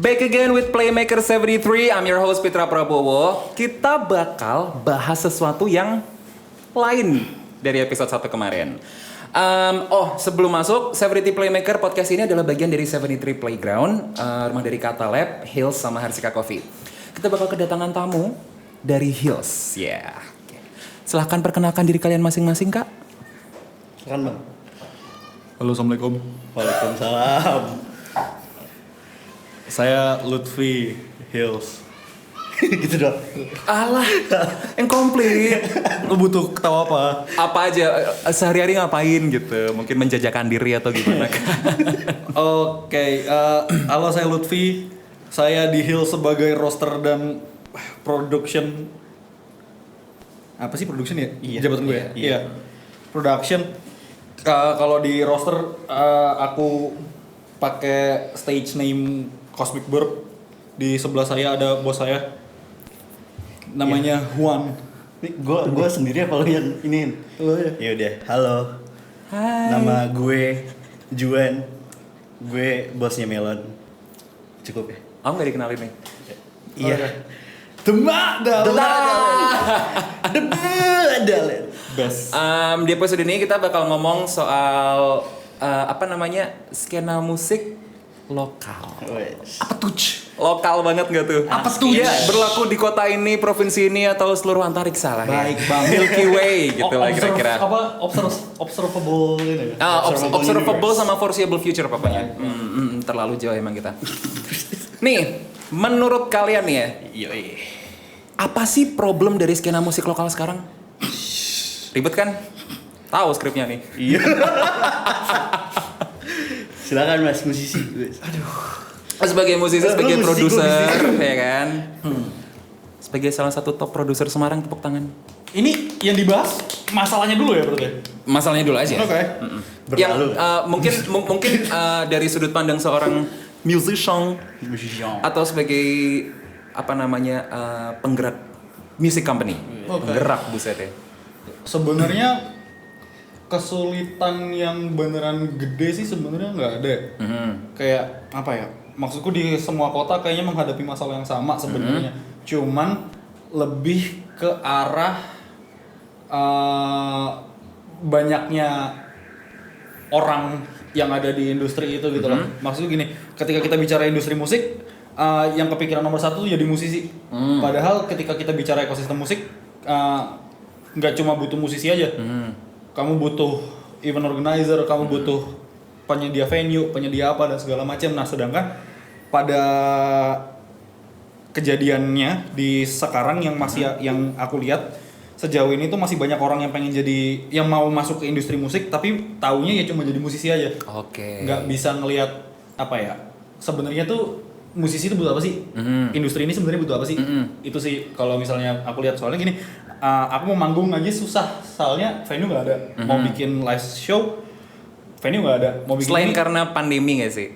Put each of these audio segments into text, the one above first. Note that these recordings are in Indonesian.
Back again with Playmaker 73. I'm your host Pitra Prabowo. Kita bakal bahas sesuatu yang lain dari episode 1 kemarin. Sebelum masuk, 73 Playmaker podcast ini adalah bagian dari 73 Playground, rumah dari Kata Lab, Hills sama Harsika Coffee. Kita bakal kedatangan tamu dari Hills. Ya. Yeah. Silahkan perkenalkan diri kalian masing-masing, Kak. Kan Bang. Halo, Assalamualaikum. Waalaikumsalam. Saya Lutfi Hills. Gitu dong. Alah, yang komplit. Lu butuh ketawa apa? Apa aja, sehari-hari ngapain gitu? Mungkin menjajakan diri atau gimana? Oke, halo, saya Lutfi. Saya di Hills sebagai roster dan production. Apa sih production ya? Iya. Jabatan gue ya? Iya. Iya. Production. Kalau di roster aku pakai stage name Cosmic Burp. Di sebelah saya ada bos saya. Namanya Juan. Ini gue sendiri apa lu yang iniin? Lo ya? Ya udah, halo. Hai. Nama gue Juan. Gue bosnya Melon. Cukup ya? Aku nggak dikenalin nih. Iya. Demak Dalen. Best. Di episode ini kita bakal ngomong soal skena musik lokal. Wes. Apa tuh? Lokal banget nggak tuh? Apa tuh? Iya, berlaku di kota ini, provinsi ini atau seluruh antariksa lah ya. Baik banget. Milky Way gitu lah kira-kira. Observable gitu ya? Observable sama foreseeable future pokoknya. Terlalu jauh emang kita. Nih, menurut kalian nih ya, Yoi. apa sih problem dari skena musik lokal sekarang? Ribet kan? Tahu skripnya nih. Iya. Silakan Mas musisi. Sebagai musisi, Lu sebagai musisi, produser, musisi. ya kan? Sebagai salah satu top produser Semarang, tepuk tangan. Ini yang dibahas masalahnya dulu ya berarti? Masalahnya dulu aja. Oke. Yang Berlalu. mungkin dari sudut pandang seorang musician Musician. atau sebagai penggerak music company. Oke. Penggerak buset ya. Sebenarnya kesulitan yang beneran gede sih sebenarnya nggak ada. Kayak apa ya? Maksudku di semua kota kayaknya menghadapi masalah yang sama sebenarnya. Cuman lebih ke arah banyaknya orang yang ada di industri itu gitu loh. Maksudku gini, ketika kita bicara industri musik, yang kepikiran nomor satu tuh jadi musisi. Padahal ketika kita bicara ekosistem musik, nggak cuma butuh musisi aja. Kamu butuh event organizer, kamu butuh penyedia venue, penyedia apa dan segala macam. Nah, sedangkan pada kejadiannya di sekarang yang yang aku lihat sejauh ini tuh masih banyak orang yang pengen jadi, yang mau masuk ke industri musik tapi taunya ya cuma jadi musisi aja. Oke. Nggak bisa ngelihat apa ya, sebenarnya tuh musisi itu butuh apa sih? Industri ini sebenarnya butuh apa sih? Itu sih kalau misalnya aku lihat, soalnya gini, aku mau manggung aja susah, soalnya venue nggak ada. Mau bikin live show, venue nggak ada. Mau bikin Selain karena pandemi nggak sih?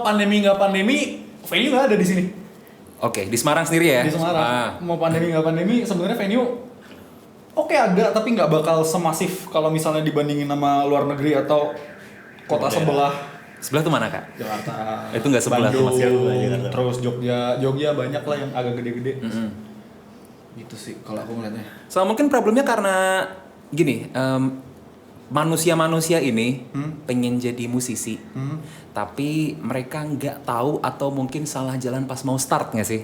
pandemi nggak pandemi, venue nggak ada di sini. Oke, di Semarang sendiri ya? Di Semarang. Mau pandemi nggak pandemi, sebenarnya venue oke ada, tapi nggak bakal semasif kalau misalnya dibandingin sama luar negeri atau kota sebelah. Sebelah tuh mana, Kak? Jakarta, Itu nggak sebelah Bandung, Mas, Jakarta. terus Jogja banyak lah yang agak gede-gede. Gitu sih kalau aku ngeliatnya. So mungkin problemnya karena gini, manusia-manusia ini pengen jadi musisi, tapi mereka nggak tahu atau mungkin salah jalan pas mau start nggak sih?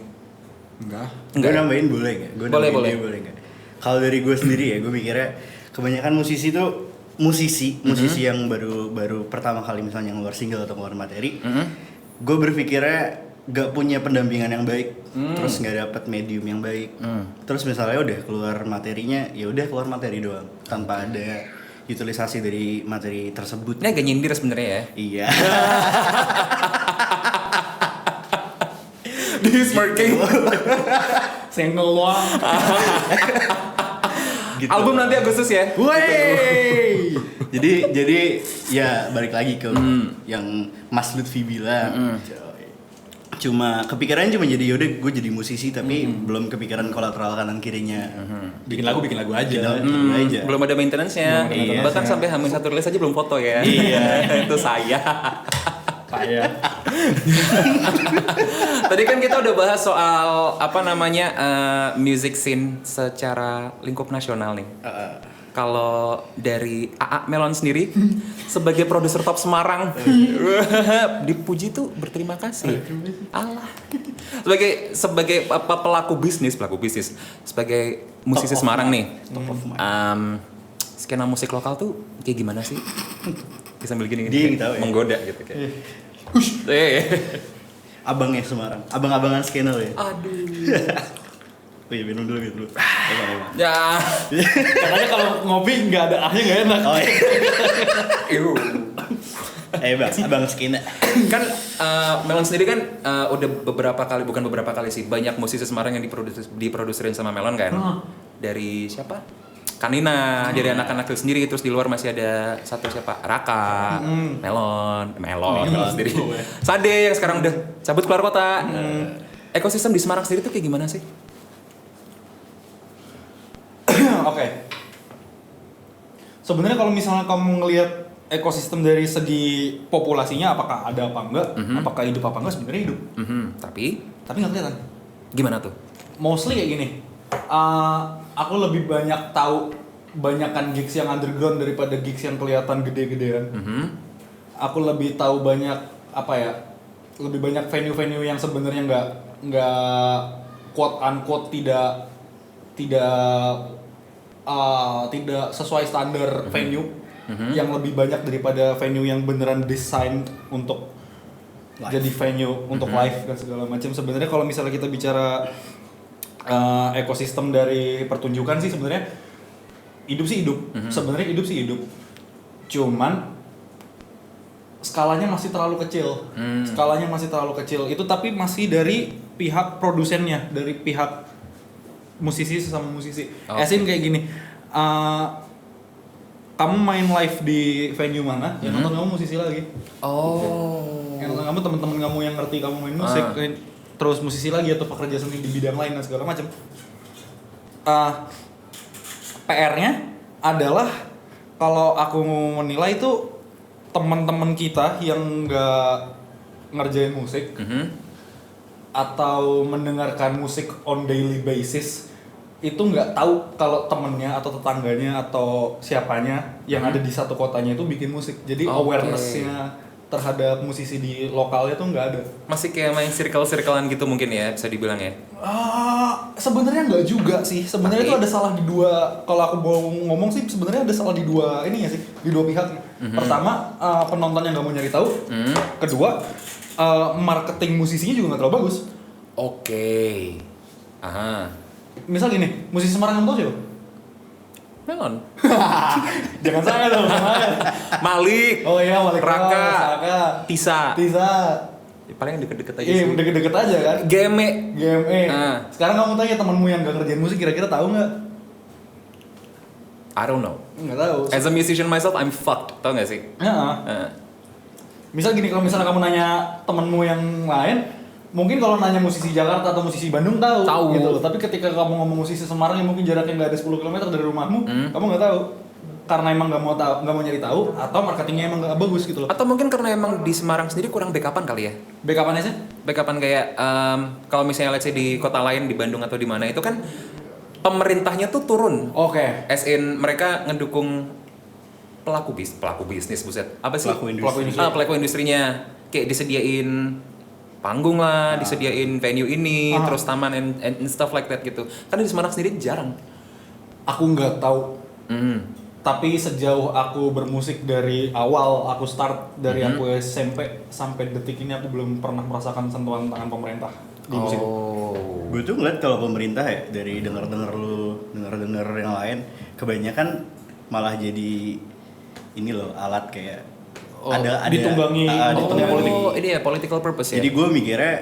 Enggak. Gue nambahin boleh nggak? Gue Boleh, nambahin boleh. boleh nggak? Kalau dari gue sendiri ya, gue mikirnya kebanyakan musisi tuh musisi yang baru pertama kali misalnya ngeluar single atau ngeluar materi, gue berpikirnya gak punya pendampingan yang baik, terus nggak dapet medium yang baik, terus misalnya udah keluar materinya, ya udah keluar materi doang tanpa ada utilisasi dari materi tersebut. Ini agak nyindir sebenarnya ya. Iya. Di smirking. Single doang. Gitu. Album nanti Agustus ya. Wey. jadi ya balik lagi ke yang Mas Lutfi bilang. Cuma kepikiran jadi yaudah gue jadi musisi tapi belum kepikiran kolateral kanan kirinya. Bikin lagu aja. Aja. Belum ada maintenance-nya. Belum ada Bahkan maintenance-nya. sampai hamil satu rilis aja belum foto ya. Iya. Itu saya. Payah. Tadi kan kita udah bahas soal music scene secara lingkup nasional nih. Kalau dari AA Melon sendiri sebagai produser top Semarang, dipuji tuh berterima kasih. Allah. Sebagai pelaku bisnis, sebagai musisi Semarang nih. Skena musik lokal tuh kayak gimana sih? Bisa sambil gini Dia yang tahu ya. menggoda gitu kayak. Abangnya Semarang, abang-abangan skena lo ya. Aduh. Oh iya, minum dulu. Emang. Ya. Katanya kalau ngopi nggak ada ahnya nggak enak. Oh iya. Iu. Bang, abang skena. Kan Melon sendiri kan udah bukan beberapa kali sih, banyak musisi Semarang yang diproduserin sama Melon kan. Dari siapa? Kanina, dari anak-anak itu sendiri, terus di luar masih ada satu siapa? Raka, Melon sendiri. Sade yang sekarang udah cabut keluar kota. Ekosistem di Semarang sendiri tuh kayak gimana sih? Oke. Sebenarnya kalau misalnya kamu ngelihat ekosistem dari segi populasinya, apakah ada apa enggak, apakah hidup apa enggak, sebenarnya hidup. Tapi Nggak kelihatan. gimana tuh? Mostly kayak gini. Aku lebih banyak tahu banyakan gigs yang underground daripada gigs yang kelihatan gede-gedean. Aku lebih tahu banyak lebih banyak venue-venue yang sebenarnya nggak quote unquote tidak sesuai standar venue, yang lebih banyak daripada venue yang beneran desain untuk live. Jadi venue untuk live dan segala macam. Sebenarnya kalau misalnya kita bicara ekosistem dari pertunjukan sih sebenarnya hidup. Sebenarnya hidup. Cuman skalanya masih terlalu kecil. Itu tapi masih dari pihak produsennya, dari pihak musisi sesama musisi. Esin kayak gini. Kamu main live di venue mana? Yang nonton kamu musisi lagi. Yang nonton kamu teman-teman kamu yang ngerti kamu main musik, terus musisi lagi atau pekerja seni di bidang lain dan segala macam. PR-nya adalah kalau aku menilai itu teman-teman kita yang nggak ngerjain musik atau mendengarkan musik on daily basis itu nggak tahu kalau temennya atau tetangganya atau siapanya yang ada di satu kotanya itu bikin musik. Jadi awareness-nya terhadap musisi di lokalnya tuh nggak ada. Masih kayak main circle-circlean gitu mungkin ya, bisa dibilang ya. Sebenarnya nggak juga sih. Sebenarnya itu ada salah di dua. Kalau aku mau ngomong sih sebenarnya ada salah di dua ini ya sih, di dua pihak. Pertama, penontonnya nggak mau nyari tahu. Kedua, marketing musisinya juga nggak terlalu bagus. Oke. Misal gini, musisi Semarang kamu tahu siapa? Melon. Jangan salah dong. Malik. Oh iya, Malik. Raka. Saka. Tisa. Paling deket-deket aja Iya, sih. deket-deket aja kan. GME. Sekarang kamu tanya temanmu yang gak ngerjain musik kira-kira tahu nggak? I don't know. Nggak tahu. As a musician myself, I'm fucked. Tau gak sih? Misal gini, kalau misalnya kamu nanya temenmu yang lain, mungkin kalau nanya musisi Jakarta atau musisi Bandung tahu gitu loh. Tapi ketika kamu ngomong musisi Semarang yang mungkin jaraknya nggak ada 10 km dari rumahmu, kamu nggak tahu. Karena emang nggak mau nyari tahu, atau marketingnya emang nggak bagus gitu loh. Atau mungkin karena emang di Semarang sendiri kurang backupan kali ya? Backupannya sih? Backupan kayak kalau misalnya let's say di kota lain, di Bandung atau di mana itu kan pemerintahnya tuh turun. Oke. As in mereka ngedukung pelaku bisnis buset. Apa sih? Pelaku industrinya. Kayak disediain panggung lah, disediain venue ini, terus taman and stuff like that gitu. Karena di Semarang sendiri jarang. Aku nggak tahu. Tapi sejauh aku bermusik dari awal, aku start dari aku SMP sampai detik ini aku belum pernah merasakan sentuhan tangan pemerintah di musik. Gue tuh ngeliat kalau pemerintah ya dari denger yang lain, kebanyakan malah jadi ini loh alat kayak ada ditunggangi politik. Ini ya political purpose ya. Jadi gue mikirnya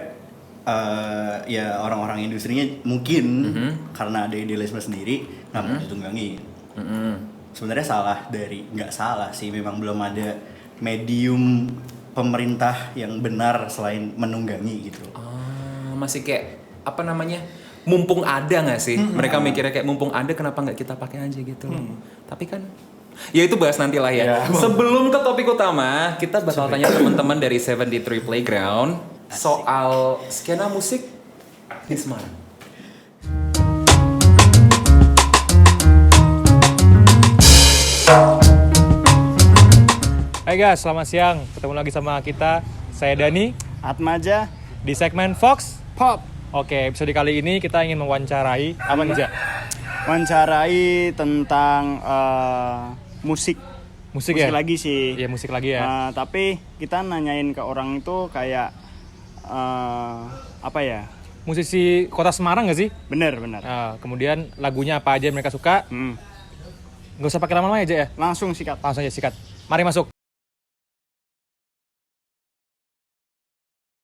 ya orang-orang industrinya mungkin karena ada idealisme sendiri nggak mau ditunggangi. Sebenarnya nggak salah sih, memang belum ada medium pemerintah yang benar selain menunggangi gitu. Masih kayak apa namanya? Mumpung ada nggak sih? Mereka mikirnya kayak mumpung ada kenapa nggak kita pakai aja gitu. Tapi kan Ya itu bahas nanti lah ya. Ya. Sebelum ke topik utama, kita bakal tanya teman-teman dari 73 Playground soal skena musik di Semarang. Hai guys, selamat siang. Ketemu lagi sama kita. Saya Dani Atmaja di segmen Fox Pop. Oke, episode kali ini kita ingin mewawancarai apa nih, Ja? Wawancarai tentang musik. Musik ya? lagi sih. Iya, musik lagi ya. Tapi kita nanyain ke orang itu kayak apa ya? Musisi Kota Semarang nggak sih? Bener. Kemudian lagunya apa aja yang mereka suka? Nggak usah pakai lama-lama aja ya. Langsung sikat. Langsung aja sikat. Mari masuk.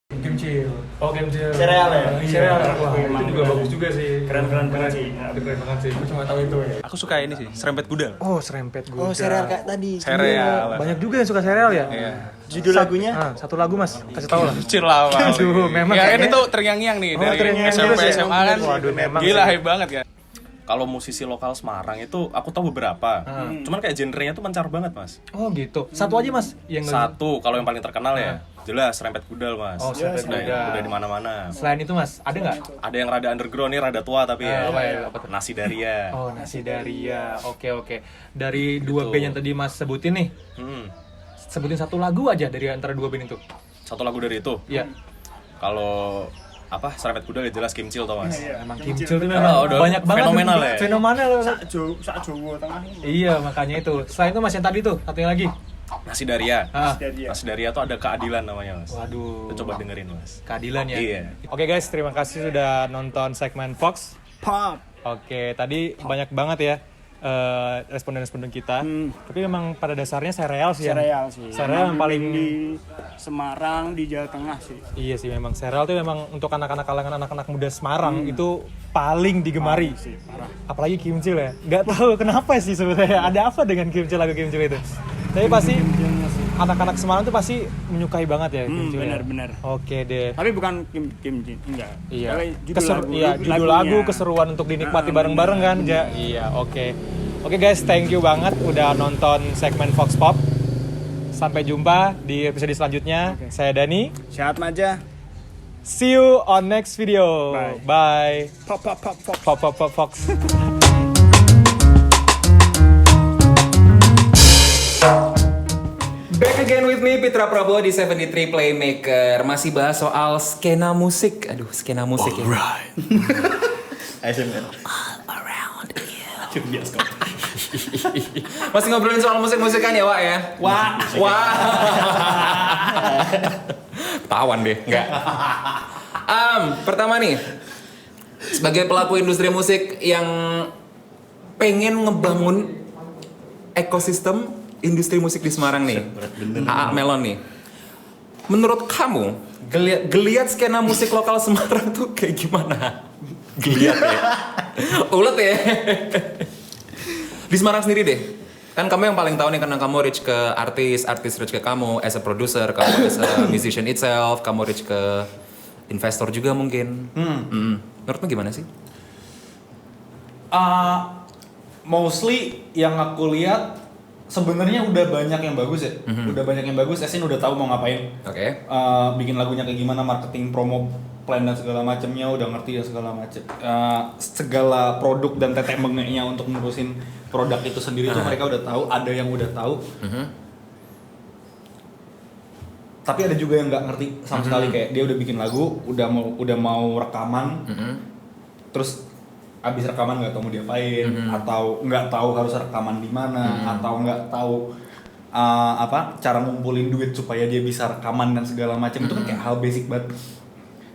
Kimchi. Oh, Kimchi. Sereal ya? Sereal. Wah, Emang itu juga bagus juga sih. Keren sih. Keren banget sih. Gue cuma tahu itu ya. Aku suka ini sih, serempet gudal. Oh, serempet gue. Oh, sereal kayak tadi. Sereal. Banyak juga yang suka sereal ya? Iya. Judul lagunya? Satu lagu Mas, kasih tahu lah. Kecil lah, Bang. Aduh, memang ya, kayaknya- ini tuh terngiang-ngiang nih Oh, dari terngiang-ngiang SMP terus ya? SMA kan. Waduh, memang Gila, sih. hype banget kan. Kalau musisi lokal Semarang itu aku tahu beberapa. Cuman kayak genrenya tuh mencar banget, Mas. Oh gitu. Satu aja Mas yang Satu kalau yang paling terkenal ya, jelas serempet gudal, Mas. Oh, serempet gudal. Udah di mana-mana. Selain itu Mas, ada nggak? Ada yang rada underground nih, rada tua tapi ya. Apa ya? Apa tuh? Nasi Daria. Oh, Nasi Daria. Oke. Dari dua Gitu. band yang tadi Mas sebutin nih, Hmm. sebutin satu lagu aja dari antara dua band itu. Satu lagu dari itu. Iya. Kalau apa serempet gudal ya jelas Kimcil tau, Mas. Emang Kimcil tuh memang udah banyak banget. fenomenal ya. Fenomenal. Sak Jawa Tengah. Iya, makanya itu. Selain itu Mas yang tadi tuh, satunya lagi. Nasi Daria. Jadi ya. Nasi Daria tuh ada keadilan namanya, Mas. Waduh. Kita coba dengerin, Mas. Keadilan ya. Iya. Oke guys, terima kasih sudah nonton segmen Fox. Pop. Oke, tadi banyak banget ya responden-responden kita. Tapi memang pada dasarnya sereal sih. Sereal sih. Sereal yang paling di Semarang, di Jawa Tengah sih. iya sih memang sereal tuh memang untuk anak-anak kalangan anak-anak muda Semarang itu paling digemari. Sih, parah. Apalagi Kimcil ya. Nggak tahu kenapa sih sebenarnya. Ada apa dengan Kimcil lagu Kimcil itu? Tapi pasti anak-anak Semarang tuh pasti menyukai banget ya Kimcil. ya? Bener. Oke deh. Tapi bukan Kim Jin, enggak. Iya. Tapi judul Judul lagu keseruan untuk dinikmati bareng-bareng kan, Ja. Iya, oke. Oke guys, thank you banget udah nonton segmen Fox Pop. Sampai jumpa di episode selanjutnya. Saya Dani. Sehat Maja. See you on next video. Bye. Pop. Pop Fox. Back again with me, Pitra Prabowo di 73 Playmaker. Masih bahas soal skena musik. Aduh, skena musik ya. ASMR. Masih ngobrolin soal musik-musikan ya, Wak ya? Wah. Tawan deh, enggak. Pertama nih, sebagai pelaku industri musik yang pengen ngebangun ekosistem industri musik di Semarang nih, AA Melon nih. Menurut kamu, geliat skena musik lokal Semarang tuh kayak gimana? Geliat ya? Ulet ya? Di Semarang sendiri deh. Kan kamu yang paling tahu nih karena kamu reach ke artis reach ke kamu as a producer, kamu as a musician itself, kamu reach ke investor juga mungkin. Menurutmu gimana sih? Mostly yang aku lihat sebenarnya udah banyak yang bagus ya. Udah banyak yang bagus, Esin udah tahu mau ngapain. Oke. Bikin lagunya kayak gimana, marketing, promo plan dan segala macamnya udah ngerti ya segala macam. Segala produk dan tetek bengeknya untuk ngurusin produk itu sendiri tuh mereka udah tahu, ada yang udah tahu. Tapi ada juga yang nggak ngerti sama sekali, kayak dia udah bikin lagu, udah mau rekaman. Terus abis rekaman nggak tahu mau diapain, atau nggak tahu harus rekaman di mana, atau nggak tahu cara ngumpulin duit supaya dia bisa rekaman dan segala macam. Itu kan kayak hal basic banget.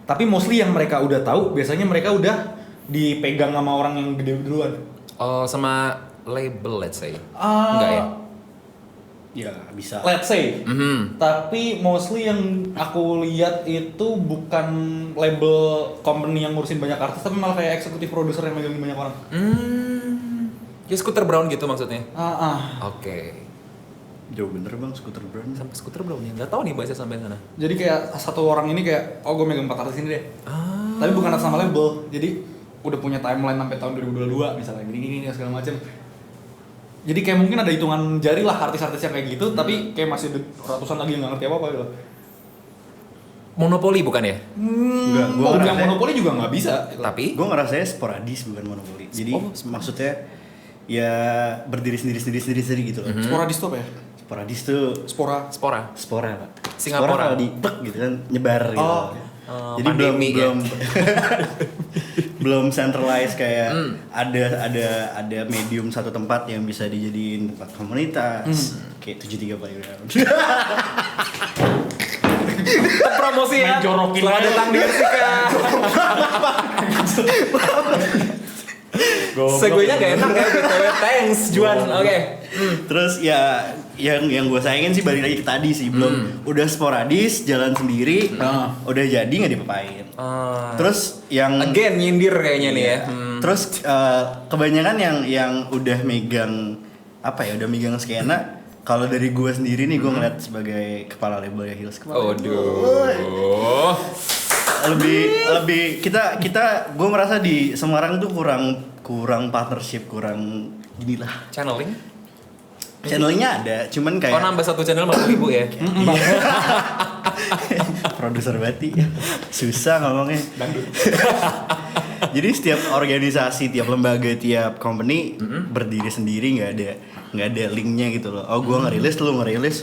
Tapi mostly yang mereka udah tahu biasanya mereka udah dipegang sama orang yang gede duluan. Oh, sama label let's say. Enggak ya? Ya bisa. Let's say. Tapi mostly yang aku lihat itu bukan label company yang ngurusin banyak artis, tapi malah kayak eksekutif produser yang megangin banyak orang. Ya Scooter Brown gitu maksudnya? Oke. Jauh bener bang, Scooter Brown. Sampai Scooter Brown ya? Nggak tahu nih bahasnya sampai sana. Jadi kayak satu orang ini kayak, oh gue megang 4 artis ini deh. Tapi bukan atas nama label. Jadi udah punya timeline sampai tahun 2022 misalnya, gini segala macam. Jadi kayak mungkin ada hitungan jari lah artis-artis yang kayak gitu, tapi kayak masih ada ratusan lagi yang nggak ngerti apa-apa gitu. Monopoli bukan ya? Enggak, gue Yang ngerasa monopoli juga nggak bisa. Tapi gue ngerasanya sporadis bukan monopoli. Jadi maksudnya ya berdiri sendiri gitu loh. Sporadis tuh apa ya? Sporadis tuh Spora. Spora. Pak. Singapura. Spora kalau di plek gitu kan nyebar gitu. Jadi pandemi belum belum centralized kayak ada medium satu tempat yang bisa dijadiin tempat komunitas kayak 73 Playground. promosi ya. Menjorokin Selamat aja. datang di Persika. Seguenya gak enak ya, BTW. Thanks Juan. Oke. Terus ya yang gue sayangin sih balik lagi ke tadi sih udah sporadis jalan sendiri udah jadi nggak dipapain. Terus yang Again nyindir kayaknya nih ya. terus kebanyakan yang udah megang udah megang skena. Kalau dari gue sendiri nih gue ngeliat sebagai kepala label ya Hills. Aduh. Lebih kita gue merasa di Semarang tuh kurang partnership, kurang inilah. Channelnya ada, cuman kayak Nambah satu channel 40.000 ya. produser berarti susah ngomongnya. Jadi setiap organisasi, tiap lembaga, tiap company berdiri sendiri, nggak ada linknya gitu loh. Oh gue ngerilis,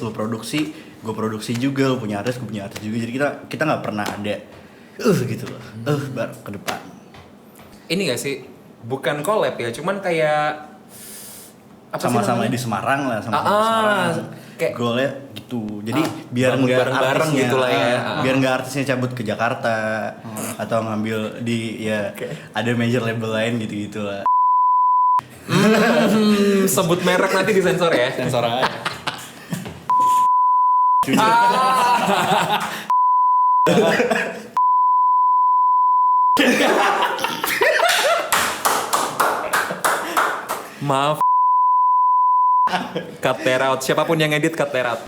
lu produksi, gue produksi juga, lu punya artis, gue punya artis juga. Jadi kita nggak pernah ada gitu loh. Baru ke depan. Ini gak sih? Bukan collab ya, cuman kayak apa sih Sama-sama namanya? di Semarang lah, sama-sama di Semarang. kayak- Goalnya gitu. Jadi biar bareng- ngebar bareng artisnya, gitu lah ya. biar nggak artisnya cabut ke Jakarta atau ngambil di ada major label lain gitu lah. Sebut merek nanti disensor ya. Sensor aja. Maaf. Cut that out. Siapapun yang ngedit cut that out.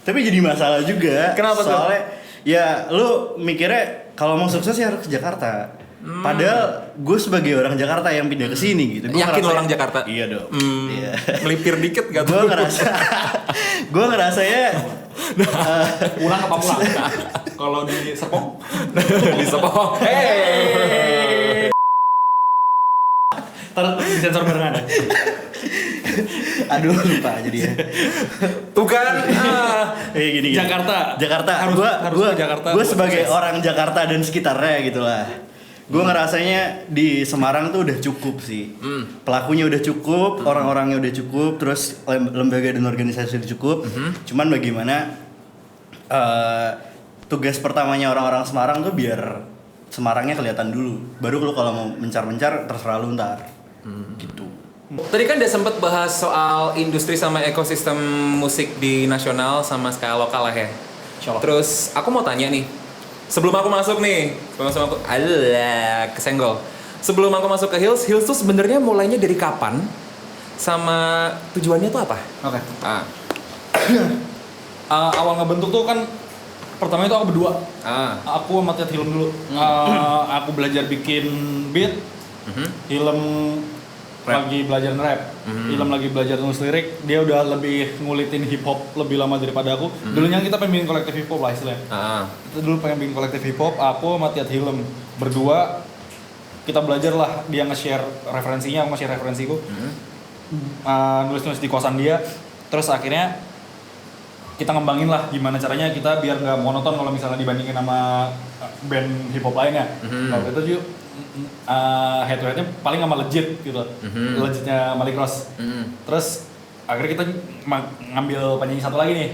Tapi jadi masalah juga. Kenapa tuh? Soalnya ya lu mikirnya kalau mau sukses ya harus ke Jakarta. Padahal gue sebagai orang Jakarta yang pindah ke sini gitu. Gua Yakin ngerasa- orang Jakarta? Iya dong. Iya. Melipir dikit gak Gue tuh? gue ngerasanya Pulang apa pulang? Kalau di Serpong. Di Sepong. Hey. Ntar disensor barengan ya. aduh lupa jadi ya. Tuh kan. Gini. Jakarta. Harus ke Jakarta Gue buat sebagai sukses. orang Jakarta dan sekitarnya gitu lah. Gue ngerasanya di Semarang tuh udah cukup sih. Pelakunya udah cukup, orang-orangnya udah cukup, terus lembaga dan organisasi udah cukup. Cuman bagaimana tugas pertamanya orang-orang Semarang tuh biar Semarangnya kelihatan dulu. Baru lu kalau mau mencar-mencar terserah lu ntar. Gitu. Tadi kan udah sempet bahas soal industri sama ekosistem musik di nasional sama skala lokal lah ya. Insyaallah. Terus aku mau tanya nih, sebelum aku masuk kesenggol. Sebelum aku masuk ke Hills tuh sebenarnya mulainya dari kapan? Sama tujuannya tuh apa? Oke. Ah, Awal ngebentuk tuh kan pertama itu aku berdua. Aku sama Tiat Hilem dulu. Aku belajar bikin beat. Hilem lagi belajar rap. Hilem lagi belajar nulis lirik. Dia udah lebih ngulitin hip hop lebih lama daripada aku. Dulunya kita pengen bikin kolektif hip hop lah istilahnya. Kita dulu pengen bikin kolektif hip hop. Aku sama Tiat Hilem berdua kita belajar lah. Dia nge-share referensinya, aku nge-share referensiku. Nulis-nulis di kosan dia. Terus akhirnya kita ngembangin lah gimana caranya kita biar nggak monoton kalau misalnya dibandingin sama band hip hop lainnya. Kalau itu juga head to headnya paling sama legit gitu, legitnya Malik Ross. Terus akhirnya kita ngambil penyanyi satu lagi nih,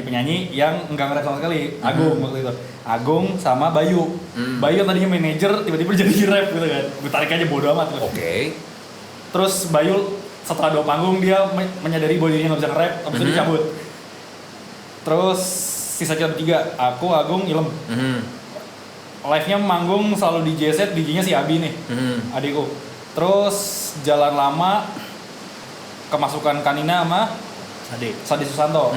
penyanyi yang nggak nge-rap sama sekali, Agung waktu itu. Agung sama Bayu. Bayu yang tadinya manajer tiba-tiba jadi rap gitu kan. Gue tarik aja bodo amat. Oke. Terus Bayu setelah 2 panggung dia menyadari bahwa dirinya nggak bisa nge-rap, habis itu dicabut. Terus sisa kita bertiga, aku, Agung, Ilem. Live-nya manggung selalu di JZ, DJ-nya si Abi nih, adikku. Terus jalan lama kemasukan Kanina sama Sadi Susanto.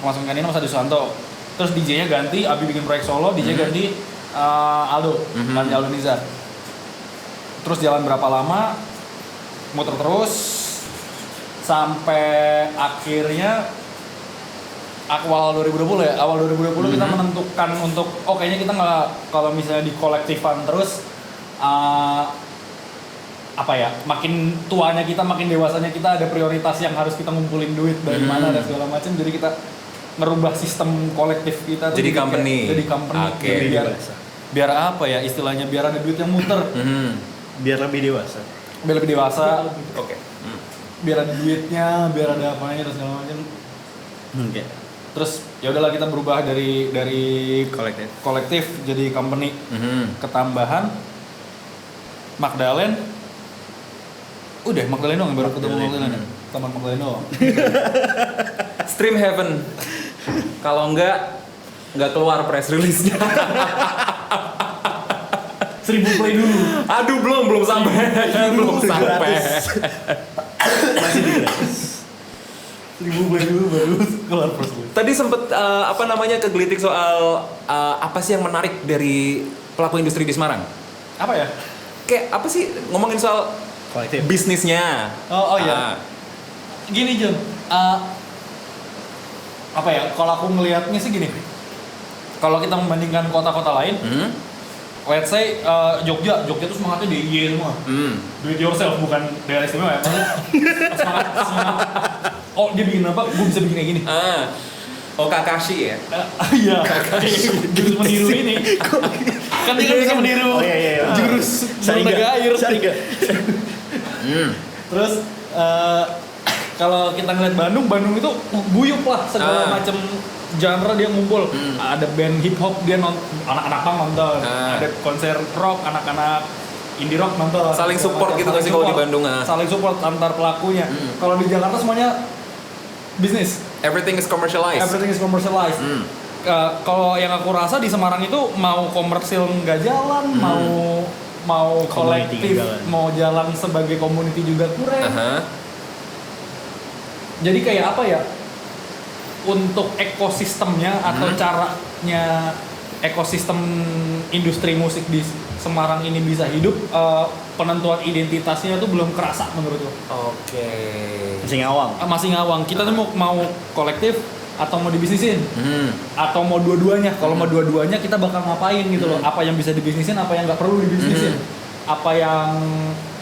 Kemasukan Kanina sama Sadi Susanto. Terus DJ-nya ganti, Abi bikin proyek solo, DJ ganti Aldo, ganti Aldo Nizar. Terus jalan berapa lama, muter terus. sampai akhirnya awal 2020 ya, awal 2020 kita menentukan untuk kayaknya kita nggak, kalau misalnya di kolektifan terus makin tuanya kita, makin dewasanya kita, ada prioritas yang harus kita ngumpulin duit dari mana dan segala macam, jadi kita ngerubah sistem kolektif kita tuh Jadi company. jadi company. Oke. Jadi Lebih biar, dewasa. biar apa ya istilahnya, biar ada duit yang muter, Biar lebih dewasa. biar lebih dewasa, Oke. biar ada duitnya, biar ada apanya dan segala macam. Oke. Terus ya udahlah kita berubah dari Kolektif. jadi company. Ketambahan Magdalene. Udah Magdalene doang yang baru ketemu Magdalene. Taman Magdalene doang. Stream Heaven. Kalau nggak keluar press release-nya. 1000 play dulu. Aduh, belum sampai. belum sampai. Masih di gratis. 1000 play dulu baru keluar press release. Tadi sempet kegelitik soal apa sih yang menarik dari pelaku industri di Semarang? Apa ya? Kayak apa sih ngomongin soal Kolektif. bisnisnya? Oh iya. Gini Jun, apa ya? Kalau aku ngelihatnya sih gini. Kalau kita membandingkan kota-kota lain, let's say Jogja tuh semangatnya DIY semua. Do it yourself, bukan daerah istimewa ya. Maksudnya semangat. Oh dia bikin apa? Gue bisa bikin kayak gini. Oh Kakashi ya? Iya. Jurus meniru ini. Kan dia kan bisa meniru. Oh iya. Jurus Saringa. air. Saringa. Terus kalau kita ngeliat Bandung itu guyup lah, segala macam genre dia ngumpul. Ada band hip hop dia anak-anak punk nonton, ada konser rock, anak-anak indie rock nonton. Saling support gitu nggak sih kalau di Bandung? Saling support antar pelakunya. Kalau di Jakarta semuanya bisnis. Everything is commercialized. Everything is commercialized. Kalau yang aku rasa di Semarang itu mau komersil nggak jalan, mau Community kolektif, nggak jalan. mau jalan sebagai community juga kurang. Jadi kayak apa ya? Untuk ekosistemnya atau caranya ekosistem industri musik di Semarang ini bisa hidup, penentuan identitasnya tuh belum kerasa menurutku. Oke. Masih ngawang. Masih ngawang. Kita tuh mau kolektif atau mau dibisnisin, atau mau dua-duanya. Kalau mau dua-duanya kita bakal ngapain gitu loh? Apa yang bisa dibisnisin, apa yang nggak perlu dibisnisin, apa yang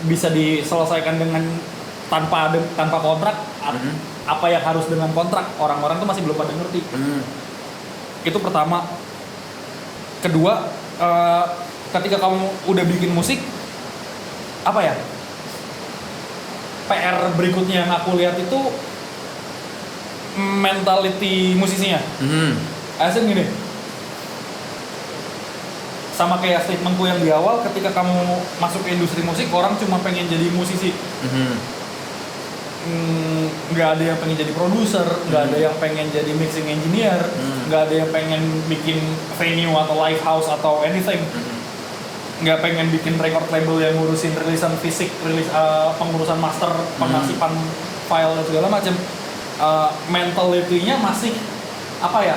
bisa diselesaikan dengan tanpa kontrak, apa yang harus dengan kontrak. Orang-orang tuh masih belum pada ngerti. Itu pertama. Kedua, ketika kamu udah bikin musik, apa ya? PR berikutnya yang aku lihat itu mentality musisinya. Asal gini, sama kayak statementku yang di awal, ketika kamu masuk ke industri musik, orang cuma pengen jadi musisi. Nggak ada yang pengen jadi produser, nggak ada yang pengen jadi mixing engineer, nggak ada yang pengen bikin venue atau live house atau anything, nggak pengen bikin record label yang ngurusin rilisan fisik, pengurusan master, pengasipan file dan segala macam. Mentality-nya masih apa ya?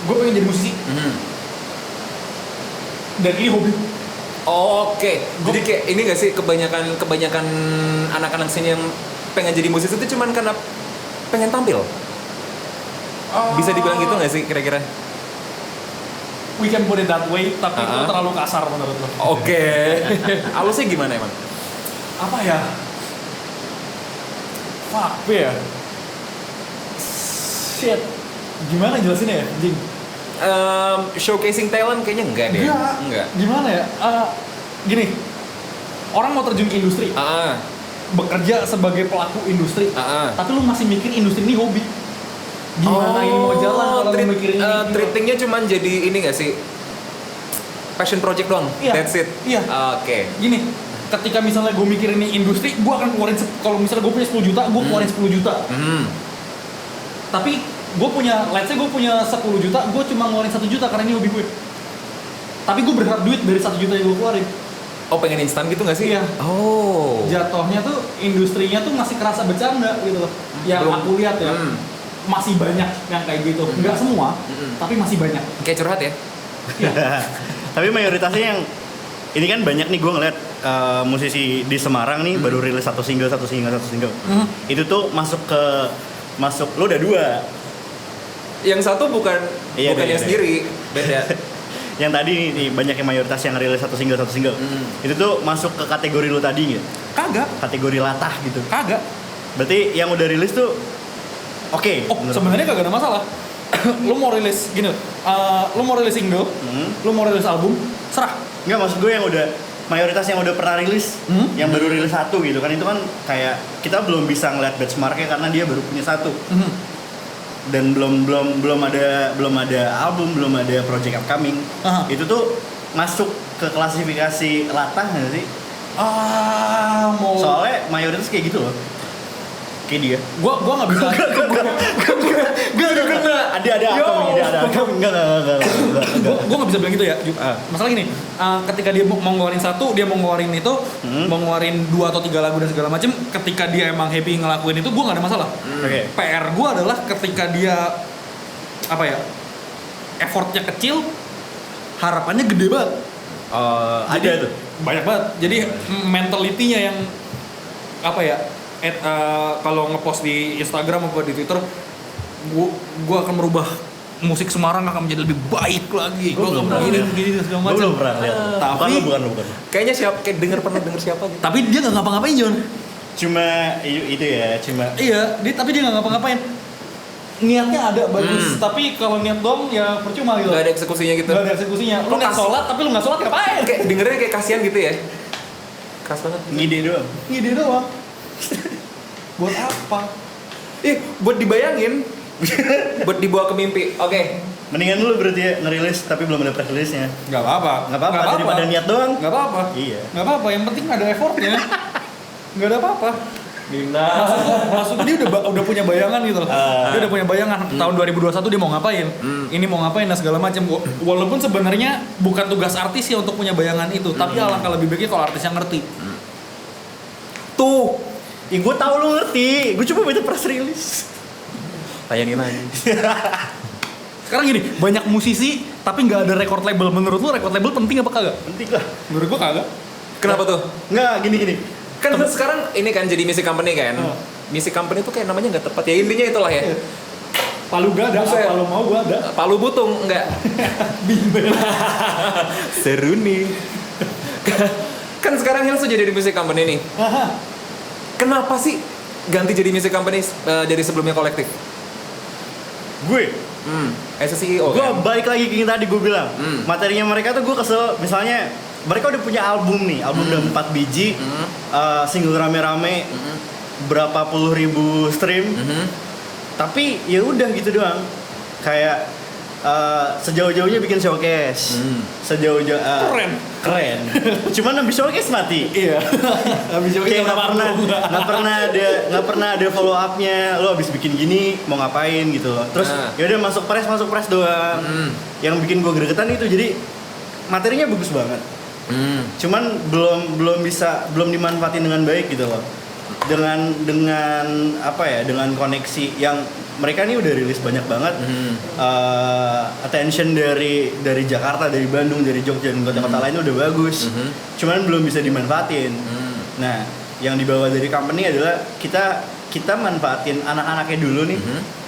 Gue pengen jadi musisi. Dan ini hobi. Oke. Jadi kayak ini nggak sih kebanyakan anak-anak sini yang pengen jadi musisi itu cuman karena pengen tampil? Bisa dibilang gitu nggak sih kira-kira? We can put it that way, tapi itu terlalu kasar menurut lo. Oke. Alusnya gimana emang? Apa ya? Fuck ya. Shit. Gimana jelasinnya ya, Jing? Showcasing talent kayaknya enggak deh. Enggak. Gimana ya? Gini. Orang mau terjun ke industri, bekerja sebagai pelaku industri, tapi lu masih mikir industri ini hobi. Gimana ini mau jalan kalau lu mikirin ini? Treatingnya cuman jadi ini nggak sih? Passion project doang. Iya. That's it. Iya. Oke. Gini, ketika misalnya gue mikirin ini industri, gue akan keluarin, kalau misalnya gue punya 10 juta, gue keluarin 10 juta. Tapi gue punya, let's say gue punya 10 juta, gue cuma ngeluarin 1 juta karena ini hobi gue. Tapi gue berharap duit dari 1 juta yang gue keluarin. Oh, pengen instan gitu nggak sih? Iya. Oh. Jatuhnya tuh industrinya tuh masih kerasa bercanda gitu loh. Yang Belum. aku lihat ya, masih banyak yang kayak gitu. Nggak semua, tapi masih banyak. Kayak curhat ya? Iya. Tapi mayoritasnya yang ini kan banyak nih gue ngeliat musisi di Semarang nih baru rilis satu single. Itu tuh masuk lo udah 2. Yang satu bukan Iya, bukan beda. yang sendiri, beda. Yang tadi nih banyak yang mayoritas yang rilis satu single. Itu tuh masuk ke kategori lo tadi nggak? Kagak, Kategori latah gitu. kagak. Berarti yang udah rilis tuh oke. Oh, sebenarnya kagak ada masalah. Lu mau rilis gini, lu mau rilis single, lu mau rilis album, serah. Enggak, maksud gue yang udah mayoritas yang udah pernah rilis, yang baru rilis satu gitu kan, itu kan kayak kita belum bisa ngeliat benchmarknya karena dia baru punya satu. Dan belum ada album, belum ada project upcoming. Itu tuh masuk ke klasifikasi latah nggak sih? Mau. Soalnya mayoritas kayak gitu loh. Kayak dia. Gua nggak bisa. Ada Gue nggak bisa bilang gitu ya. Masalah gini, ketika dia mau ngeluarin satu, dia mau ngeluarin itu, mau ngeluarin 2 atau 3 lagu dan segala macem. Ketika dia emang happy ngelakuin itu, gue nggak ada masalah. Oke. PR gue adalah ketika dia apa ya, effortnya kecil, harapannya gede banget. Ada tuh. Banyak banget. Jadi mentalitinya yang apa ya? Kalau ngepost di Instagram maupun di Twitter, gua akan merubah musik Semarang akan menjadi lebih baik lagi. Gua akan begini segala Gue macam. belum pernah lihat. Tapi- bukan. Kayaknya kayak pernah denger siapa gitu. Tapi dia nggak ngapa-ngapain, Jon. Cuma itu ya, cuma Iya, tapi dia nggak ngapa-ngapain. Niatnya ada bagus, tapi kalau niat doang ya percuma gitu. Gak ada eksekusinya gitu. Nggak ada eksekusinya. Lu niat sholat, tapi lu nggak sholat ngapain? Kayak dengernya kayak kasihan gitu ya. Keras banget. ngide doang. Ngide doang. Buat apa? Buat dibayangin. Buat dibawa ke mimpi. Oke. Mendingan dulu berarti ya ngerilis tapi belum ada pre-rilisnya. Nggak apa-apa. Nggak apa-apa, daripada niat doang. Nggak apa-apa. Iya. Nggak apa-apa. Yang penting ada effortnya. Nggak ada apa-apa. Maksud dia udah punya bayangan gitu loh. Dia udah punya bayangan tahun 2021 dia mau ngapain. Ini mau ngapain dan segala macam. Walaupun sebenarnya bukan tugas artis ya untuk punya bayangan itu, tapi alangkah lebih baiknya kalau artis yang ngerti. Tuh. Gue tahu lu ngerti. Gue coba baca press release. Tayangin aja. Sekarang gini, banyak musisi tapi nggak ada record label. Menurut lu record label penting apa kagak? Penting lah. Menurut gua kagak. Kenapa tuh? Nggak, gini. Kan sekarang ini kan jadi music company kan. Music company tuh kayak namanya nggak tepat ya. Intinya itulah ya. Palu gak ada, Buset. kalau mau gua ada. Palu butung enggak. Seru nih. Kan sekarang Hills tuh jadi di music company nih. Kenapa sih ganti jadi music company dari sebelumnya kolektif? Gue As a CEO gue kan? balik lagi ke yang tadi gue bilang. Materinya mereka tuh gue kesel. Misalnya mereka udah punya album nih. Album udah 4 biji. Single rame-rame. Berapa puluh ribu stream. Tapi ya udah gitu doang. Kayak sejauh-jauhnya bikin showcase. Sejauh-jauh keren. Cuman habis showcase mati. Iya. Habis Kayak nggak pernah ada follow upnya. Lo habis bikin gini mau ngapain gitu loh. Terus ya udah masuk press doang. Yang bikin gue gregetan itu, jadi materinya bagus banget. Cuman belum dimanfaatin dengan baik gitu loh. Dengan apa ya, dengan koneksi yang mereka nih udah rilis banyak banget. Attention dari Jakarta, dari Bandung, dari Jogja dan kota-kota lainnya udah bagus. Cuman belum bisa dimanfaatin. Nah, yang dibawa dari company adalah kita manfaatin anak-anaknya dulu nih,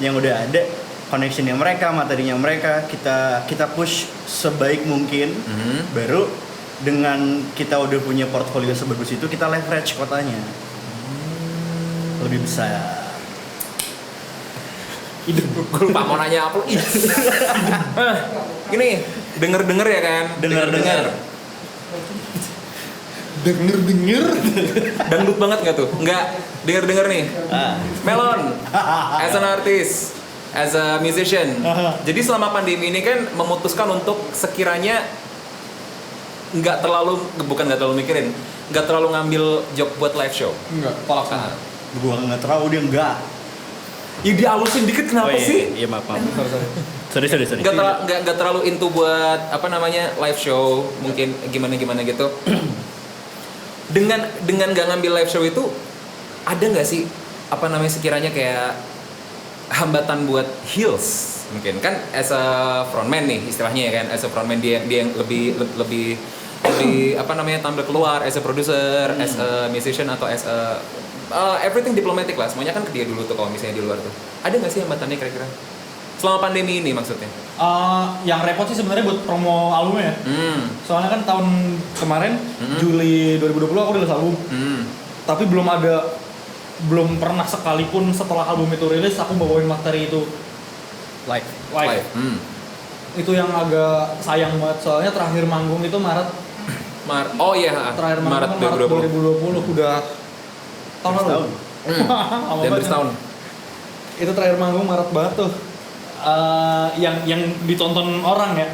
yang udah ada connectionnya mereka, materinya mereka, kita push sebaik mungkin. Baru dengan kita udah punya portfolio sebagus itu, kita leverage kotanya lebih besar. Gue lupa mau nanya apa. Gini, denger ya kan? Dengar. Denger. Dangdut banget nggak tuh? Nggak, denger nih. Melon, as an artist, as a musician. Jadi selama pandemi ini kan memutuskan untuk sekiranya nggak terlalu mikirin, nggak terlalu ngambil job buat live show. Enggak, tolak sana. Gua nggak terlalu, dia enggak. Ya dihalusin dikit kenapa sih? Iya, maaf. Sorry. Nggak terlalu into buat apa namanya live show, mungkin gimana gitu. Dengan nggak ngambil live show itu ada nggak sih apa namanya sekiranya kayak hambatan buat Hills mungkin kan as a frontman nih istilahnya ya kan, as a frontman dia yang lebih lebih apa namanya tampil keluar as a producer, as a musician atau as a everything diplomatic lah. Semuanya kan ke dia dulu tuh kalau misalnya di luar tuh. Ada nggak sih hambatannya kira-kira? Selama pandemi ini maksudnya? Yang repot sih sebenarnya buat promo albumnya ya. Soalnya kan tahun kemarin Juli 2020 aku rilis album. Tapi belum pernah sekalipun setelah album itu rilis aku bawain materi itu live. Itu yang agak sayang banget soalnya terakhir manggung itu Maret. Oh iya, Terakhir manggung kan Maret 2020 udah tahun lalu. Dan bertahun. Itu terakhir manggung Maret banget tuh. Yang ditonton orang ya.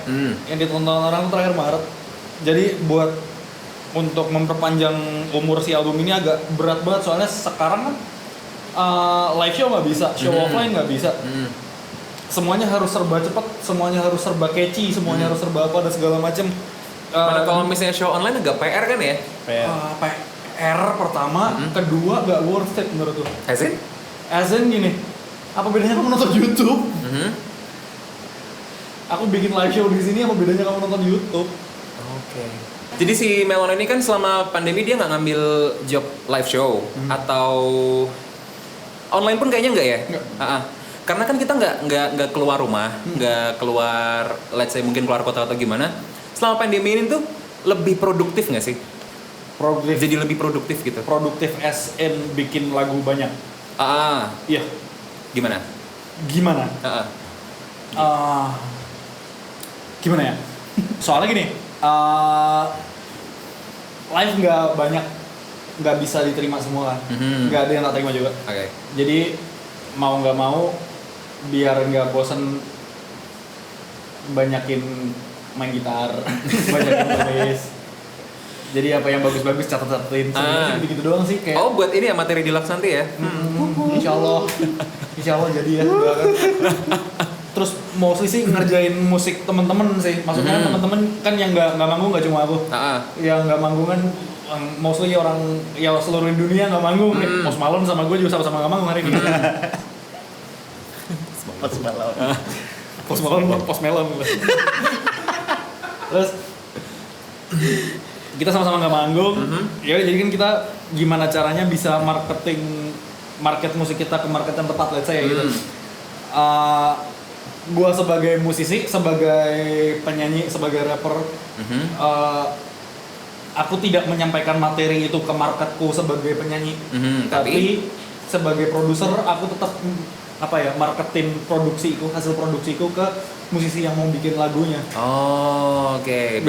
Yang ditonton orang tuh terakhir Maret. Jadi buat untuk memperpanjang umur si album ini agak berat banget soalnya sekarang kan live show nggak bisa, show offline nggak bisa. Semuanya harus serba cepat, semuanya harus serba catchy, semuanya harus serba apa dan segala macem. Mana kalau misalnya show online agak PR kan ya? PR pertama, kedua gak worth it menurut tuh. As in Gini, apa bedanya kamu nonton YouTube? Aku bikin live show di sini, apa bedanya kamu nonton YouTube? Oke. Jadi si Melon ini kan selama pandemi dia nggak ngambil job live show atau online pun kayaknya nggak ya? Nggak. Karena kan kita nggak keluar rumah, nggak keluar, let's say mungkin keluar kota atau gimana. Selama pandemi ini tuh lebih produktif nggak sih? Produktif. Jadi lebih produktif gitu. Produktif as in bikin lagu banyak. Iya. Gimana? Gimana ya? Soalnya gini, live nggak bisa diterima semua kan, nggak ada yang tak terima juga. Oke. Jadi mau nggak mau, biar nggak bosen, banyakin main gitar, banyakin tulis. Jadi apa yang bagus-bagus catat-catatin, gitu doang sih kayak. Oh buat ini ya materi deluxe nanti ya? Insya Allah jadi ya. Doakan. Terus mostly sih ngerjain musik temen-temen sih, maksudnya temen-temen kan yang nggak manggung nggak cuma aku, yang nggak manggung kan mostly orang ya seluruh dunia nggak manggung. Post Malone sama gue juga sama-sama nggak manggung hari ini. Post Malone. Terus kita sama-sama nggak manggung, ya jadi kan kita gimana caranya bisa market musik kita ke market yang tepat, let's say gitu. Gua sebagai musisi, sebagai penyanyi, sebagai rapper, aku tidak menyampaikan materi itu ke marketku sebagai penyanyi, tapi sebagai produser aku tetap marketin produksiku, hasil produksiku ke musisi yang mau bikin lagunya. Oh, oke.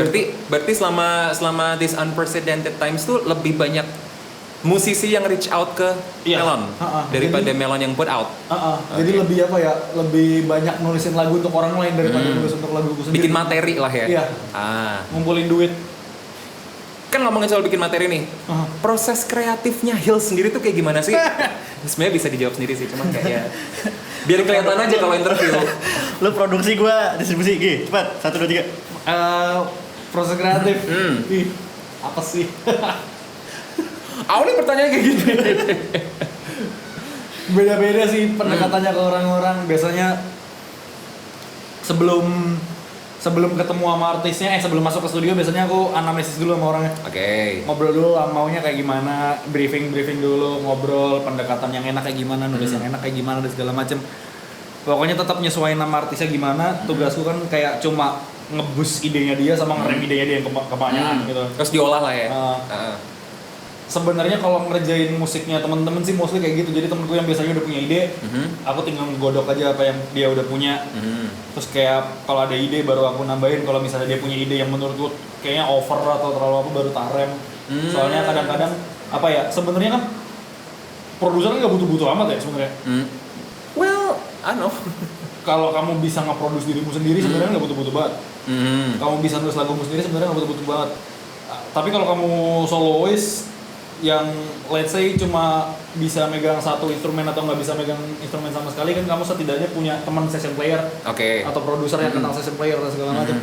Berarti selama this unprecedented times tuh lebih banyak musisi yang reach out ke Melon daripada Melon yang put out. Jadi lebih banyak nulisin lagu untuk orang lain daripada nulis untuk laguku sendiri. Bikin materi lah ya. Iya. Ngumpulin duit. Kan ngomongin soal bikin materi nih. Proses kreatifnya Hills sendiri tuh kayak gimana sih? Sebenarnya bisa dijawab sendiri sih, cuman kayak ya biar kelihatan aja kalau interview. Lu produksi, gua distribusi. Cepat. 1 2 3. Proses kreatif. Ih, apa sih? Awalnya pertanyaan kayak gini. Beda-beda sih pendekatannya ke orang-orang. Biasanya sebelum ketemu sama artisnya, sebelum masuk ke studio biasanya aku anamnesis dulu sama orangnya. Oke. Ngobrol dulu maunya kayak gimana, briefing dulu, ngobrol pendekatan yang enak kayak gimana, nulis yang enak kayak gimana dan segala macem. Pokoknya tetap nyesuaiin nama artisnya gimana. Tugasku kan kayak cuma ngebus idenya dia sama ngerem idenya dia yang kebanyakan gitu. Terus diolah lah ya. Sebenarnya kalau ngerjain musiknya teman-teman sih mostly kayak gitu. Jadi temenku yang biasanya udah punya ide, aku tinggal godok aja apa yang dia udah punya. Terus kayak kalau ada ide baru aku nambahin. Kalau misalnya dia punya ide yang menurutku kayaknya over atau terlalu apa baru tak rem. Soalnya kadang-kadang sebenarnya kan produser kan nggak butuh-butuh amat ya sebenarnya. Well, I know. Kalau kamu bisa nge-produce dirimu sendiri sebenarnya nggak butuh-butuh banget. Kamu bisa nulis lagumu sendiri sebenarnya nggak butuh-butuh banget. Tapi kalau kamu solois yang let's say cuma bisa megang satu instrumen atau nggak bisa megang instrumen sama sekali, kan kamu setidaknya punya teman session player atau produser yang kenal session player dan segala macam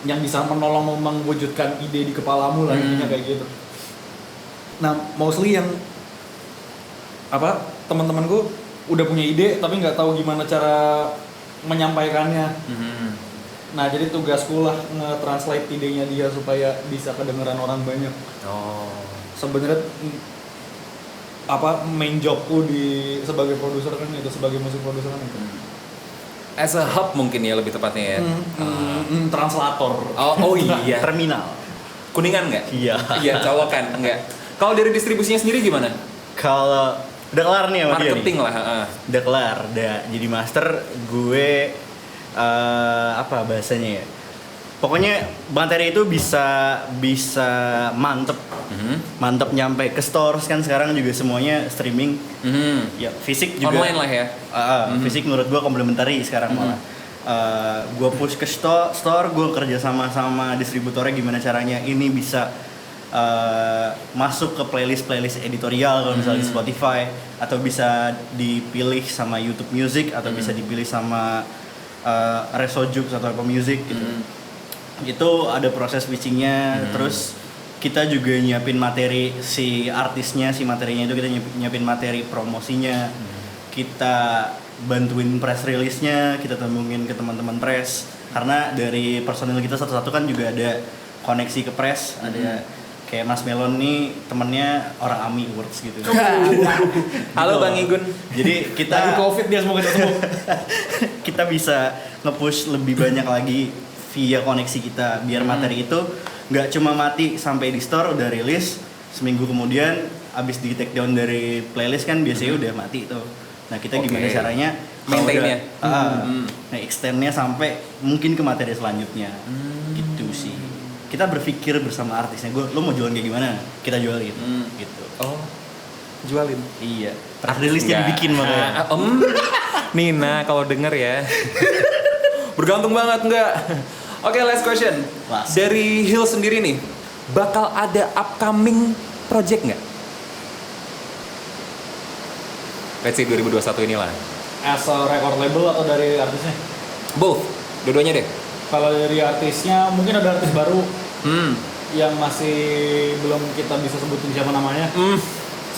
yang bisa menolong mewujudkan ide di kepalamu lah, intinya kayak gitu. Nah mostly yang teman-temanku udah punya ide tapi nggak tahu gimana cara menyampaikannya. Nah, jadi tugasku lah nge-translate idenya dia supaya bisa kedengeran orang banyak. Oh. Sebenarnya main jobku sebagai produser kan itu, sebagai musik produser kan itu. As a hub mungkin ya lebih tepatnya ya. Translator. Oh iya. Terminal. Kuningan nggak? Iya. Iya, Colokan enggak. Kalau dari distribusinya sendiri gimana? Kalau udah kelar nih sama dia nih. Marketing lah. Udah kelar, udah jadi master. Gue apa bahasanya ya? Pokoknya materi itu bisa mantep, mantep nyampe ke stores kan sekarang juga semuanya streaming. Ya fisik juga. Online lah ya. Fisik menurut gue komplementari sekarang malah. Gue push ke store, gue kerja sama distributornya gimana caranya ini bisa masuk ke playlist editorial kalau misalnya di Spotify, atau bisa dipilih sama YouTube Music, atau bisa dipilih sama Resojux atau Apple Music gitu. Itu ada proses pitchingnya. Terus kita juga nyiapin materi si materinya itu kita nyiapin materi promosinya. Kita bantuin press release-nya, kita temuin ke teman-teman press, karena dari personil kita satu-satu kan juga ada koneksi ke press. Ada kayak Mas Melon nih temennya orang AMI Awards gitu. Halo Bang Igun. Jadi Lagi kita COVID dia semoga sembuh. kita bisa nge-push lebih banyak lagi via koneksi kita, biar materi itu nggak cuma mati sampai di store udah rilis, seminggu kemudian abis di take down dari playlist kan biasanya udah mati tuh. Nah kita gimana caranya maintain-nya? Nah extend-nya sampai mungkin ke materi selanjutnya. Gitu sih. Kita berpikir bersama artisnya, lo mau jualan kayak gimana? Kita jualin gitu. Oh. Jualin. Iya. Press release-nya dibikin makanya. Nina kalau denger ya. Bergantung banget enggak? Oke, last question. Dari Hill sendiri nih, bakal ada upcoming project nggak? Let's say 2021 inilah. As a record label atau dari artisnya? Both, dua-duanya deh. Kalau dari artisnya mungkin ada artis baru yang masih belum kita bisa sebutin siapa namanya.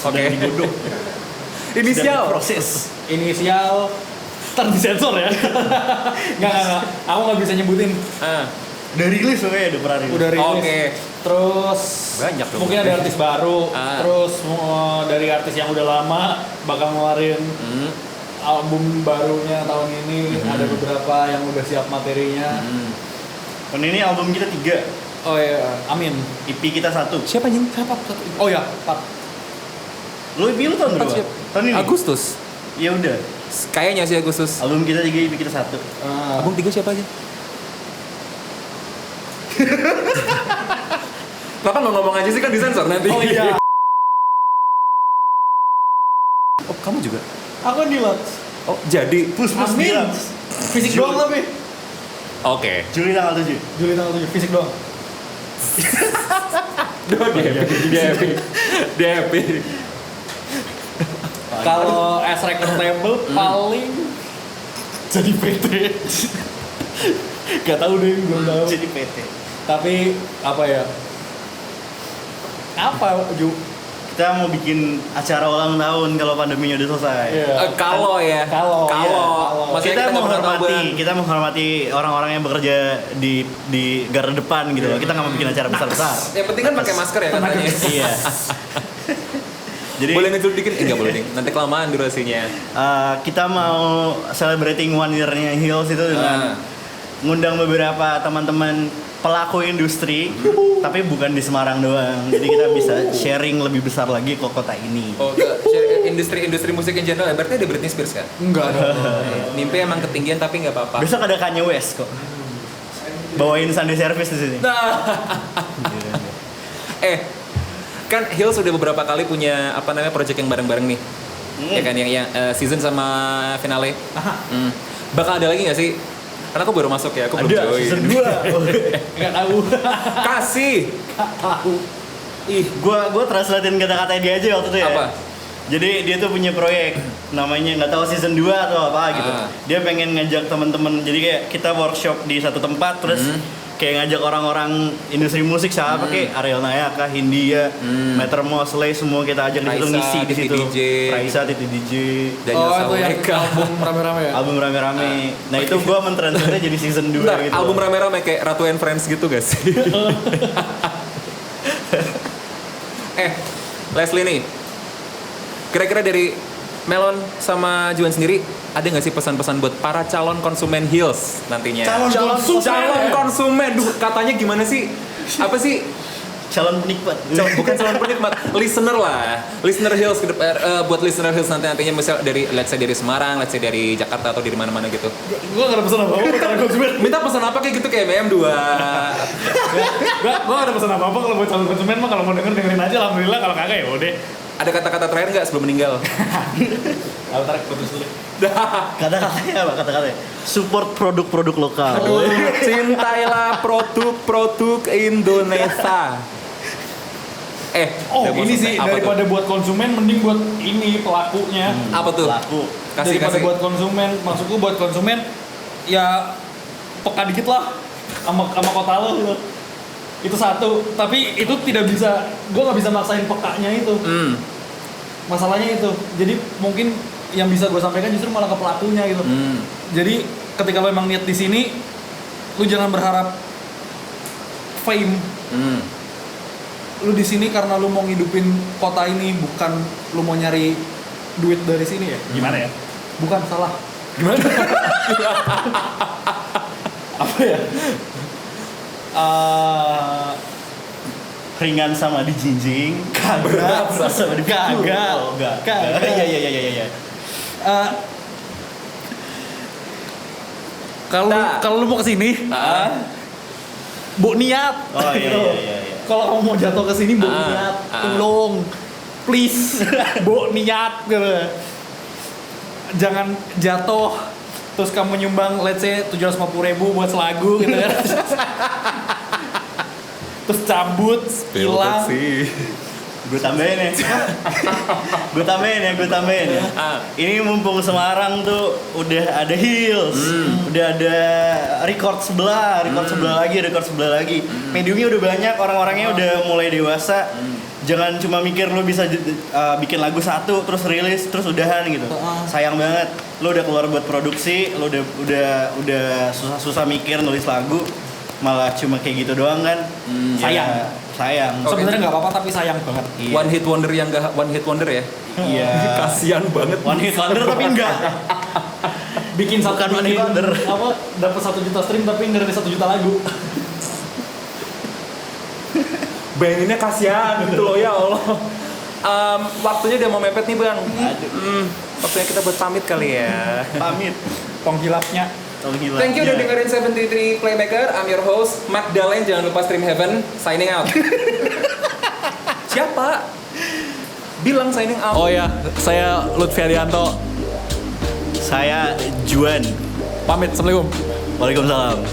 Oke. Digodok. Inisial. Proses. Inisial ntar disensor ya. Enggak. Aku nggak bisa nyebutin. Udah rilis pokoknya, udah pernah rilis. Udah rilis. Oke. Terus Banyak dong. mungkin ada artis baru. Terus dari artis yang udah lama bakal ngeluarin album barunya tahun ini. Ada beberapa yang udah siap materinya. Dan ini album kita 3, Oh iya, amin. EP kita 1. Siapa anjing? Siapa? Oh ya, Pak. Lo EP lu tahun berapa? Tahun ini? Agustus. Ya udah. Kayaknya sih Agustus. Album kita 3, EP kita 1. Album 3 siapa aja? Kenapa nggak ngomong aja sih, kan disensor nanti. Oh iya. Oh, kamu juga? Aku Dilox. Oh, jadi. Plus Amin. Dilox. Fisik doang tapi. Oke. Juli tanggal 7. Juli tanggal 7, fisik doang. Dia happy. Kalau as record label paling jadi PT. Gak tahu deh, belum tahu. Jadi PT. Tapi apa ya? Apa Ju? Kita mau bikin acara ulang tahun kalau pandeminya udah selesai. Iya. Kalau ya. Kalau. Maksudnya Kita nggak pernah tahu kita menghormati orang-orang yang bekerja di garda depan gitu loh. Kita nggak mau bikin acara besar-besar. Yang penting kan pakai masker ya katanya. Iya. Jadi Boleh ngejul dikit? Enggak boleh nih. Nanti kelamaan durasinya. kita mau celebrating 1 year-nya Hills itu dengan ngundang beberapa teman-teman pelaku industri, tapi bukan di Semarang doang. Jadi kita bisa sharing lebih besar lagi ke kota ini. Oh, industri musik in general. Berarti ada Britney Spears kan? Enggak ada. Mimpi emang ketinggian tapi nggak apa-apa. Besok ada Kanye West kok. Bawain Sunday Service di sini. Kan Hills sudah beberapa kali punya project yang bareng-bareng nih. Ya kan yang season sama finale. Bakal ada lagi nggak sih? Karena aku baru masuk ya, aku belum Ada join. season 2. Enggak tahu. Kasih. Tahu. Gua translatein kata-katanya dia aja waktu itu ya. Apa? Jadi dia tuh punya proyek namanya nggak tahu season 2 atau apa gitu. Dia pengen ngajak teman-teman. Jadi kayak kita workshop di satu tempat terus kayak ngajak orang-orang industri musik siapa kayak Ariel Nayaka, Hindia, Meter Mosley semua kita ajak di situ Raisa, ngisi di Titi situ. DJ. Raisa, Titi DJ. Daniel itu yang Saureka. album rame-rame ya? Album rame-rame. Nah itu gua mentranslate jadi season 2 Bentar, gitu. album rame-rame kayak Ratu and Friends gitu gak sih? Leslie nih, kira-kira dari Melon sama Juan sendiri ada nggak sih pesan-pesan buat para calon konsumen Heels nantinya? Calon konsumen, duh katanya gimana sih? Apa sih? Calon penikmat. Bukan calon penikmat, listener lah, listener Heels buat listener Heels nantinya misal dari let's say dari Semarang, let's say dari Jakarta atau dari mana-mana gitu. Gue gak ada pesan apa-apa karena konsumen. Minta pesan apa kayak gitu kayak BM2. Gue gak ada pesan apa-apa kalau buat calon konsumen mah kalau mau dengerin aja alhamdulillah, kalau kagak ya udah. Ada kata-kata terakhir nggak sebelum meninggal? Aku tarik putus dulu. Kata-katanya apa? Kata-katanya support produk-produk lokal. Cintailah produk-produk Indonesia. Oh udah ini bosan. sih Apa daripada tuh? buat konsumen mending buat ini pelakunya. Apa tuh? Laku. Daripada buat konsumen, maksudku buat konsumen ya peka dikit lah sama kota lo gitu. Itu satu, tapi itu tidak bisa, gue nggak bisa maksain pekanya itu. Masalahnya itu, jadi mungkin yang bisa gue sampaikan justru malah ke pelakunya gitu. Jadi ketika lo emang niat di sini, lu jangan berharap fame. Lu di sini karena lu mau ngidupin kota ini, bukan lu mau nyari duit dari sini ya? Gimana ya? Bukan, salah. Gimana? Apa ya? Ringan sama dijinjing, Berat sama dipikul. Gagal. Oh, enggak. Gagal. Iya. Kalau lu mau kesini, bu niat. Oh iya. Kalau kamu mau jatuh ke sini, bu niat. Tolong, please, bu niat gitu. Jangan jatuh terus kamu nyumbang let's say 750.000 buat selagu gitu kan. Terus cabut, hilang. Gue tambahin ya. Ini mumpung Semarang tuh udah ada Heels, udah ada record sebelah lagi. Mediumnya udah banyak, orang-orangnya udah mulai dewasa. Jangan cuma mikir lo bisa bikin lagu satu terus rilis terus udahan gitu. Sayang banget. Lo udah keluar buat produksi, lo udah susah-susah mikir nulis lagu, malah cuma kayak gitu doang kan. Sayang. Sebenarnya nggak apa-apa tapi sayang banget. Iya. One hit wonder yang gak one hit wonder ya? Iya. Kasian banget. One hit wonder tapi enggak. Bikin satu Bukan one hit wonder. apa dapat 1 juta stream tapi ngerilis 1 juta lagu. Bayanginnya kasihan gitu loh ya Allah. Waktunya udah mau mepet nih bang. Waktunya kita buat pamit kali ya. Pamit. Penghilapnya. Thank you udah dengerin 73 Playmaker. I'm your host Magdalene. Jangan lupa stream Heaven. Signing out. Siapa? Bilang signing out. Oh ya, saya Lutfi Adianto. Saya Juan. Pamit, assalamualaikum. Waalaikumsalam.